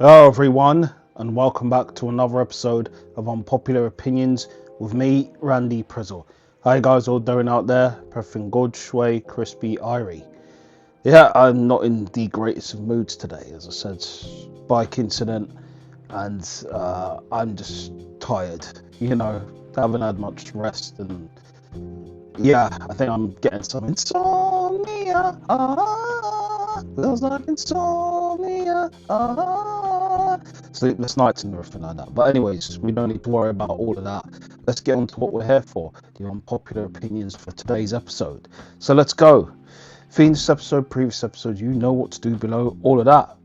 Hello everyone, and welcome back to another episode of Unpopular Opinions with me, Randy Prizzle. How you guys all doing out there? Everything good, shway, crispy, irie. Yeah, I'm not in the greatest of moods today, as I said, bike incident, and I'm just tired, haven't had much rest, and yeah, I think I'm getting some insomnia. Feels like insomnia. Sleepless nights and everything like that. But anyways, we don't need to worry about all of that. Let's get on to what we're here for, the unpopular opinions for today's episode. So let's go. Theme this episode, previous episode, you know what to do below, all of that.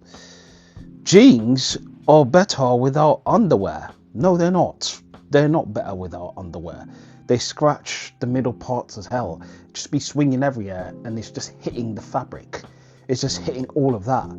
Jeans are better without underwear. No, they're not. They're not better without underwear. They scratch the middle parts as hell. Just be swinging everywhere and it's just hitting the fabric. It's just hitting all of that.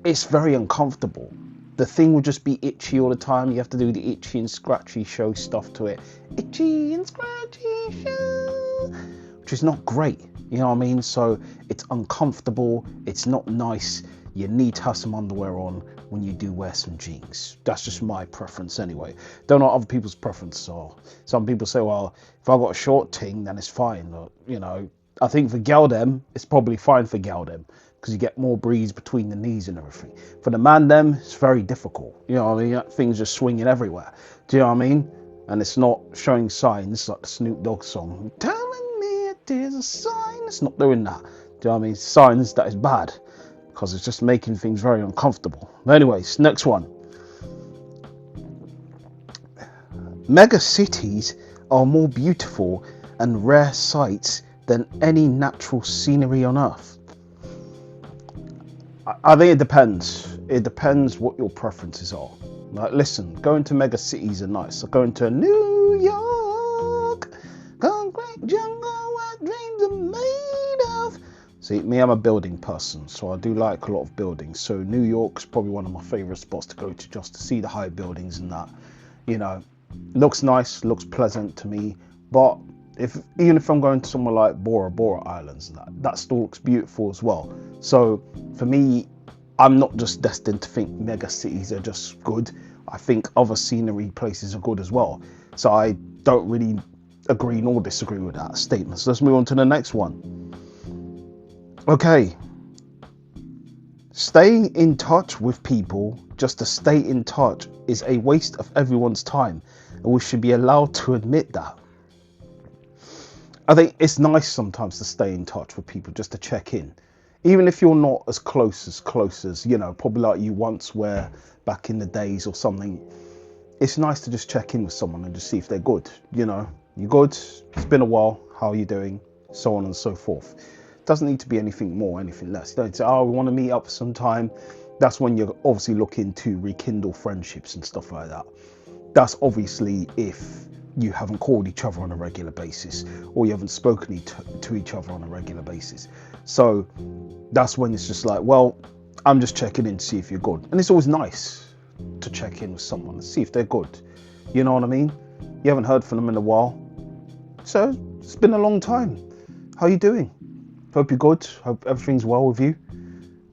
It's very uncomfortable. The thing will just be itchy all the time. You have to do the itchy and scratchy show stuff to it. Itchy and scratchy show. Which is not great. You know what I mean? So it's uncomfortable. It's not nice. You need to have some underwear on when you do wear some jeans. That's just my preference anyway. Don't know what other people's preferences are. Some people say, well, if I've got a short ting, then it's fine. Or, I think for gal them, it's probably fine for gal them because you get more breeze between the knees and everything. For the man them, it's very difficult. You know what I mean? Things are swinging everywhere. Do you know what I mean? And it's not showing signs like the Snoop Dogg song. Telling me it is a sign. It's not doing that. Do you know what I mean? Signs that is bad because it's just making things very uncomfortable. But anyways, next one. Mega cities are more beautiful and rare sights than any natural scenery on earth. I think it depends. It depends what your preferences are. Like, listen, going to mega cities are nice. So going to New York, concrete jungle where dreams are made of. See, me, I'm a building person, so I do like a lot of buildings. So New York's probably one of my favourite spots to go to, just to see the high buildings and that. Looks nice, looks pleasant to me. But even if I'm going to somewhere like Bora Bora Islands and that still looks beautiful as well. So for me, I'm not just destined to think mega cities are just good. I think other scenery places are good as well. So I don't really agree nor disagree with that statement. So let's move on to the next one. Okay. Staying in touch with people just to stay in touch is a waste of everyone's time, and we should be allowed to admit that. I think it's nice sometimes to stay in touch with people just to check in. Even if you're not as close as, probably like you once were back in the days or something. It's nice to just check in with someone and just see if they're good. You good? It's been a while. How are you doing? So on and so forth. It doesn't need to be anything more, anything less. You don't say, we want to meet up sometime. That's when you're obviously looking to rekindle friendships and stuff like that. That's obviously if you haven't called each other on a regular basis or you haven't spoken to each other on a regular basis. So that's when it's just like, well, I'm just checking in to see if you're good. And it's always nice to check in with someone and see if they're good. You know what I mean? You haven't heard from them in a while. So it's been a long time. How are you doing? Hope you're good. Hope everything's well with you.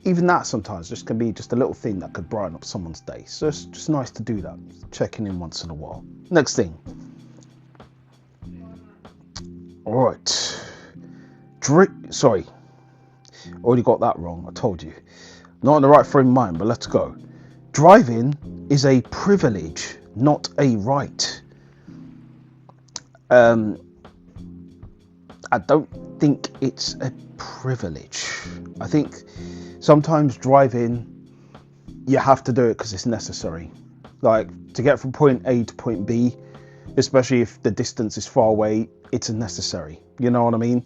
Even that sometimes just can be just a little thing that could brighten up someone's day. So it's just nice to do that. Checking in once in a while. Next thing. All right. Sorry. Already got that wrong. I told you. Not in the right frame of mind, but let's go. Driving is a privilege, not a right. I don't think it's a privilege. I think sometimes driving, you have to do it because it's necessary. Like, to get from point A to point B, especially if the distance is far away, it's necessary. You know what I mean?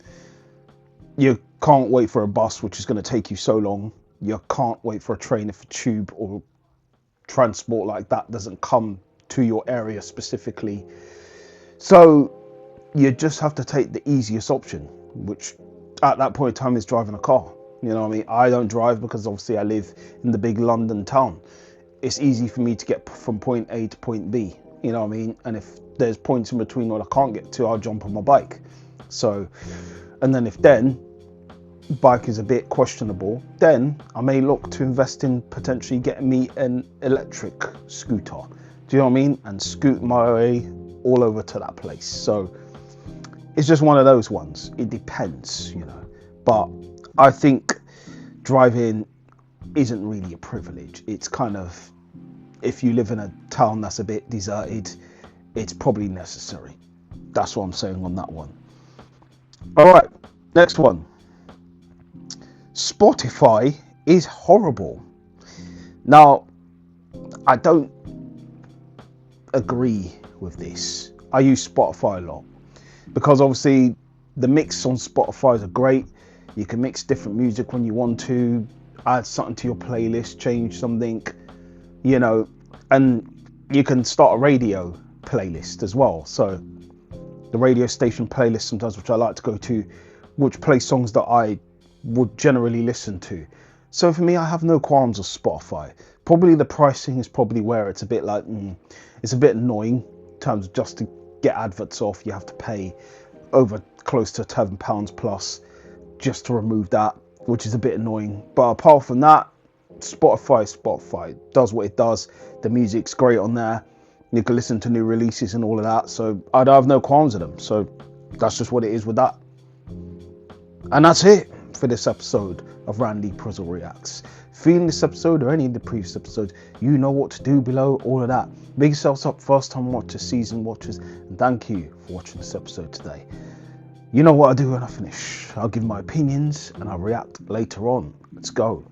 You can't wait for a bus, which is going to take you so long. You can't wait for a train if a tube or transport like that doesn't come to your area specifically. So you just have to take the easiest option, which at that point in time is driving a car. You know what I mean? I don't drive because obviously I live in the big London town. It's easy for me to get from point A to point B. You know what I mean? And if there's points in between where I can't get to, I'll jump on my bike. So, and then if then bike is a bit questionable, then I may look to invest in potentially getting me an electric scooter. Do you know what I mean? And scoot my way all over to that place. So it's just one of those ones. It depends, you know. But I think driving isn't really a privilege. It's kind of, if you live in a town that's a bit deserted, it's probably necessary. That's what I'm saying on that one. All right, next one. Spotify is horrible. Now, I don't agree with this. I use Spotify a lot because obviously the mix on Spotify is great. You can mix different music when you want to, add something to your playlist, change something, you know, and you can start a radio playlist as well. So the radio station playlist sometimes, which I like to go to, which plays songs that I would generally listen to. So for me, I have no qualms with Spotify. Probably the pricing is probably where it's a bit like, it's a bit annoying in terms of just to get adverts off, you have to pay over close to £7 plus just to remove that, which is a bit annoying. But apart from that, Spotify does what it does. The music's great on there. You can listen to new releases and all of that. So I have no qualms with them. So that's just what it is with that. And that's it for this episode of Randy Prizzle Reacts. Feeling this episode or any of the previous episodes, you know what to do below, all of that. Big yourselves up, first time watchers, season watchers, and thank you for watching this episode today. You know what I do when I finish. I'll give my opinions and I'll react later on. Let's go.